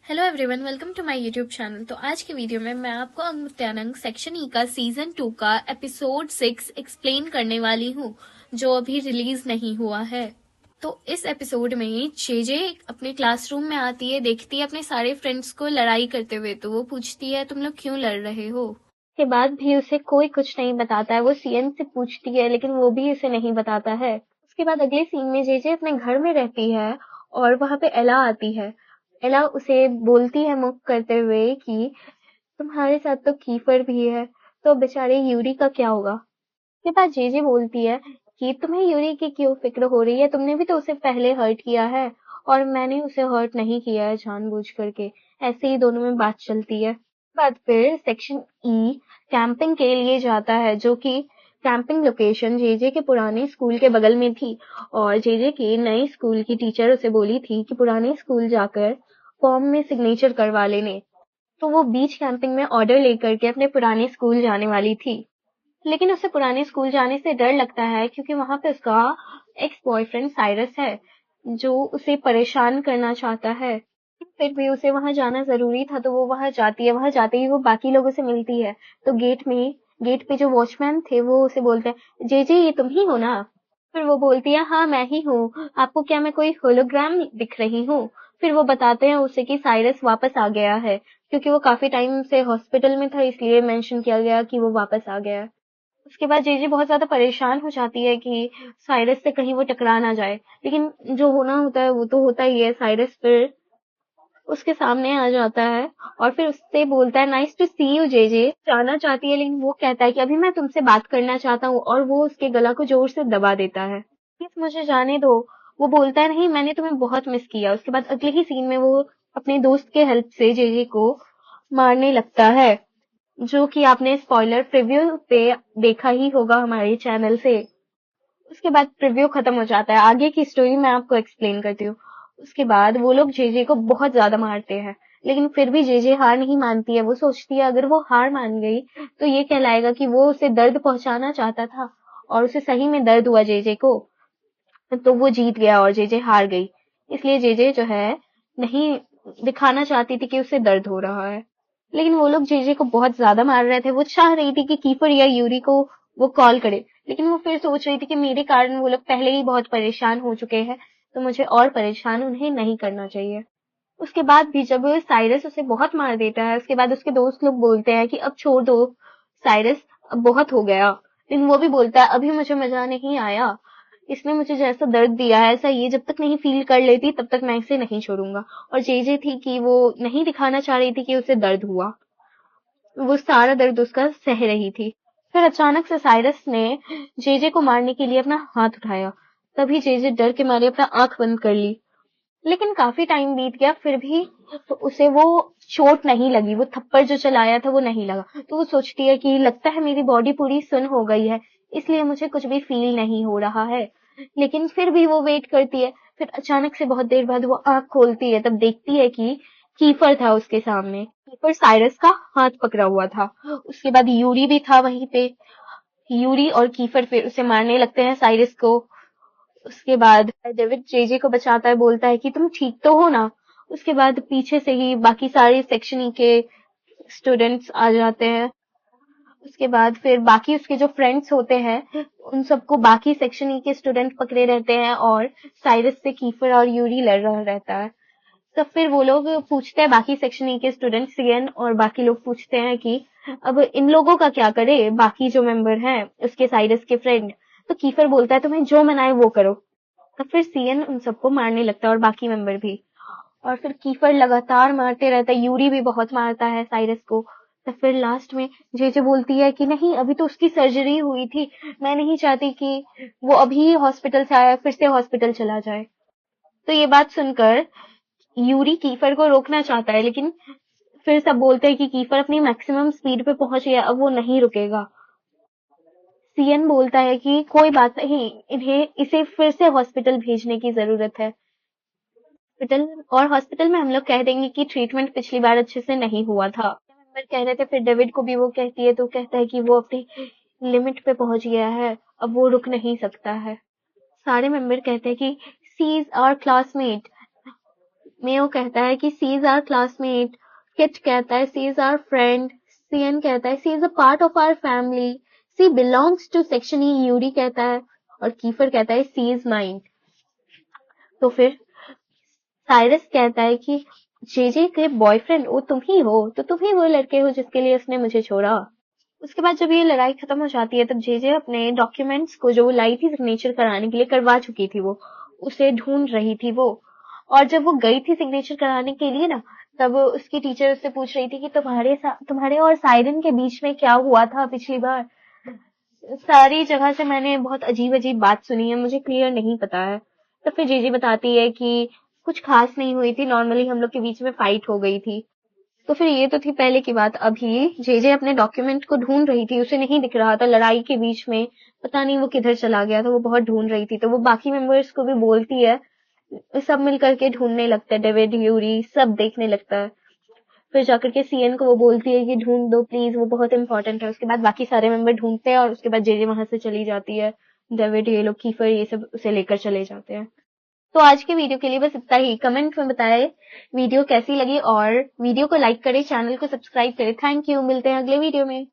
Hello everyone, welcome to my YouTube channel. तो आज के वीडियो में मैं आपको अंग सेक्शन ई का सीजन 2 का एपिसोड 6 एक्सप्लेन करने वाली हूँ, जो अभी रिलीज नहीं हुआ है। तो इस एपिसोड में जे अपने क्लासरूम में आती है, देखती है अपने सारे फ्रेंड्स को लड़ाई करते हुए। तो वो पूछती है, तुम लोग क्यों लड़ रहे हो? के बाद भी उसे कोई कुछ नहीं बताता है। वो सीएन से पूछती है, लेकिन वो भी उसे नहीं बताता है। उसके बाद अगले सीन में जे अपने घर में रहती है और वहां पे एला आती है। एला उसे बोलती है मुख करते हुए कि तुम्हारे साथ तो कीफर भी है, तो बेचारे यूरी का क्या होगा। उसके बाद जे बोलती है कि तुम्हें यूरी की क्यों फिक्र हो रही है, तुमने भी तो उसे पहले हर्ट किया है और मैंने उसे हर्ट नहीं किया है जानबूझ करके। ऐसे ही दोनों में बात चलती है। बाद फिर सेक्शन ई कैंपिंग के लिए जाता है, जो कि कैंपिंग लोकेशन जेजे के पुराने स्कूल के बगल में थी। और जेजे के नए स्कूल की टीचर उसे बोली थी कि पुराने स्कूल जाकर फॉर्म में सिग्नेचर करवा लेने। तो वो बीच कैंपिंग में ऑर्डर लेकर के अपने पुराने स्कूल जाने वाली थी। लेकिन उसे पुराने स्कूल जाने से डर लगता है, क्योंकि वहां पे उसका एक्स बॉयफ्रेंड साइरस है, जो उसे परेशान करना चाहता है। फिर भी उसे वहां जाना जरूरी था, तो वो वहां जाती है। वहां जाते ही वो बाकी लोगों से मिलती है। तो गेट पे जो वॉचमैन थे वो उसे बोलते हैं, जे ये तुम ही हो ना? फिर वो बोलती है, हाँ मैं ही हूँ। आपको क्या मैं कोई होलोग्राम दिख रही हूँ? फिर वो बताते हैं उसे कि साइरस वापस आ गया है, क्योंकि वो काफी टाइम से हॉस्पिटल में था, इसलिए मेंशन किया गया कि वो वापस आ गया है। उसके बाद जेजे बहुत ज्यादा परेशान हो जाती है कि साइरस से कहीं वो टकरा ना जाए। लेकिन जो होना होता है वो तो होता ही है। साइरस फिर उसके सामने आ जाता है और फिर उससे बोलता है, नाइस टू सी यू जे जाना चाहती है, लेकिन वो कहता है कि अभी मैं तुमसे बात करना चाहता हूँ, और वो उसके गला को जोर से दबा देता है। प्लीज मुझे जाने दो। वो बोलता है, नहीं मैंने तुम्हें बहुत मिस किया। उसके बाद अगले ही सीन में वो अपने दोस्त के हेल्प से जे को मारने लगता है, जो कि आपने स्पॉइलर प्रीव्यू पे देखा ही होगा हमारे चैनल से। उसके बाद प्रीव्यू खत्म हो जाता है। आगे की स्टोरी मैं आपको एक्सप्लेन करती हूँ। उसके बाद वो लोग जेजे को बहुत ज्यादा मारते हैं, लेकिन फिर भी जेजे हार नहीं मानती है। वो सोचती है, अगर वो हार मान गई तो ये कहलाएगा कि वो उसे दर्द पहुंचाना चाहता था, और उसे सही में दर्द हुआ जेजे को। तो वो जीत गया और जेजे हार गई। इसलिए जेजे जो है नहीं दिखाना चाहती थी कि उसे दर्द हो रहा है। लेकिन वो लोग जेजे को बहुत ज्यादा मार रहे थे। वो चाह रही थी कि कीफर या यूरी को वो कॉल करे, लेकिन वो फिर सोच रही थी कि मेरे कारण वो लोग पहले ही बहुत परेशान हो चुके हैं, तो मुझे और परेशान उन्हें नहीं करना चाहिए। उसके बाद भी जब साइरस उसे बहुत मार देता है, उसके बाद उसके दोस्त लोग बोलते हैं कि अब छोड़ दो साइरस, अब बहुत हो गया। लेकिन वो भी बोलता है, अभी मुझे मजा नहीं आया। इसने मुझे जैसा दर्द दिया है, ऐसा ये जब तक नहीं फील कर लेती तब तक मैं इसे नहीं छोड़ूंगा। और जे थी कि वो नहीं दिखाना चाह रही थी कि उसे दर्द हुआ। वो सारा दर्द उसका सह रही थी। फिर अचानक से साइरस ने जे को मारने के लिए अपना हाथ उठाया। तभी जे डर के मारे अपना आंख बंद कर ली। लेकिन काफी टाइम बीत गया, फिर भी तो उसे वो चोट नहीं लगी। वो थप्पड़ जो चलाया था वो नहीं लगा। तो वो सोचती है कि लगता है मेरी बॉडी पूरी सुन हो गई है, इसलिए मुझे कुछ भी फील नहीं हो रहा है। लेकिन फिर भी वो वेट करती है। फिर अचानक से बहुत देर बाद वो आंख खोलती है, तब देखती है कि कीफर था उसके सामने। कीफर साइरस का हाथ पकड़ा हुआ था। उसके बाद यूरी भी था वहीं पे। यूरी और कीफर फिर उसे मारने लगते हैं, साइरस को। उसके बाद डेविड जेजे को बचाता है, बोलता है कि तुम ठीक तो हो ना? उसके बाद पीछे से ही बाकी सारे सेक्शन ई के स्टूडेंट्स आ जाते हैं। उसके बाद फिर बाकी उसके जो फ्रेंड्स होते हैं, उन सबको बाकी सेक्शन ई के स्टूडेंट पकड़े रहते हैं, और साइरस से कीफर और यूरी लड़ रहा रहता है। तब फिर वो लोग पूछते हैं, बाकी सेक्शन ई के स्टूडेंट सीएन और बाकी लोग पूछते हैं कि अब इन लोगों का क्या करे, बाकी जो मेंबर हैं उसके साइरस के फ्रेंड। तो कीफर बोलता है, तुम्हें जो मनाए वो करो। तो फिर सीएन उन सबको मारने लगता है, और बाकी मेंबर भी। और फिर कीफर लगातार मारते रहता है, यूरी भी बहुत मारता है साइरस को। तो फिर लास्ट में जेजे बोलती है कि नहीं, अभी तो उसकी सर्जरी हुई थी, मैं नहीं चाहती कि वो अभी हॉस्पिटल से आया फिर से हॉस्पिटल चला जाए। तो ये बात सुनकर यूरी कीफर को रोकना चाहता है, लेकिन फिर सब बोलते हैं कि कीफर अपनी मैक्सिमम स्पीड पे पहुंच गया, अब वो नहीं रुकेगा। सीएन बोलता है कि कोई बात नहीं, इन्हें इसे फिर से हॉस्पिटल भेजने की जरूरत है। हॉस्पिटल, और हॉस्पिटल में हम लोग कह देंगे कि ट्रीटमेंट पिछली बार अच्छे से नहीं हुआ था। मेंबर कह रहे थे, फिर डेविड को भी वो कहती है, तो कहता है कि वो अपनी लिमिट पे पहुंच गया है, अब वो रुक नहीं सकता है। सारे मेंबर कहते हैं कि she is our classmate, Mayo कहता है कि she is our classmate, Kit कहता है सी इज आवर फ्रेंड, सीएन कहता है she is a part of our family, she belongs to section E, Yuri कहता है, और कीफर कहता है सी इज माइन। तो फिर साइरस कहता है कि जेजे के बॉयफ्रेंड वो तुम ही हो, तो तुम ही वो लड़के हो जिसके लिए उसने मुझे छोड़ा। उसके बाद जब ये लड़ाई खत्म हो जाती है तब जेजे अपने डॉक्यूमेंट्स को जो वो लाई थी सिग्नेचर कराने के लिए, करवा चुकी थी वो, उसे ढूंढ रही थी वो। और जब वो गई थी सिग्नेचर कराने के लिए ना, तब उसकी टीचर उससे पूछ रही थी कि तुम्हारे और साइरन के बीच में क्या हुआ था पिछली बार। सारी जगह से मैंने बहुत अजीब अजीब बात सुनी है, मुझे क्लियर नहीं पता है। तो फिर जीजी बताती है कि कुछ खास नहीं हुई थी, नॉर्मली हम लोग के बीच में फाइट हो गई थी। तो फिर ये तो थी पहले की बात। अभी जेजे अपने डॉक्यूमेंट को ढूंढ रही थी, उसे नहीं दिख रहा था लड़ाई के बीच में, पता नहीं वो किधर चला गया था, वो बहुत ढूंढ रही थी। तो वो बाकी मेंबर्स को भी बोलती है, सब मिल करके ढूंढने लगता है, डेविड, यूरी सब देखने लगता है। फिर जाकर के सीएन को वो बोलती है कि ढूंढ दो प्लीज, वो बहुत इंपॉर्टेंट है। उसके बाद बाकी सारे मेंबर ढूंढते हैं और उसके बाद जेजे वहां से चली जाती है। डेविड, ये लोग, कीफर, ये सब उसे लेकर चले जाते हैं। तो आज के वीडियो के लिए बस इतना ही। कमेंट में बताएं वीडियो कैसी लगी और वीडियो को लाइक करें, चैनल को सब्सक्राइब करें। थैंक यू, मिलते हैं अगले वीडियो में।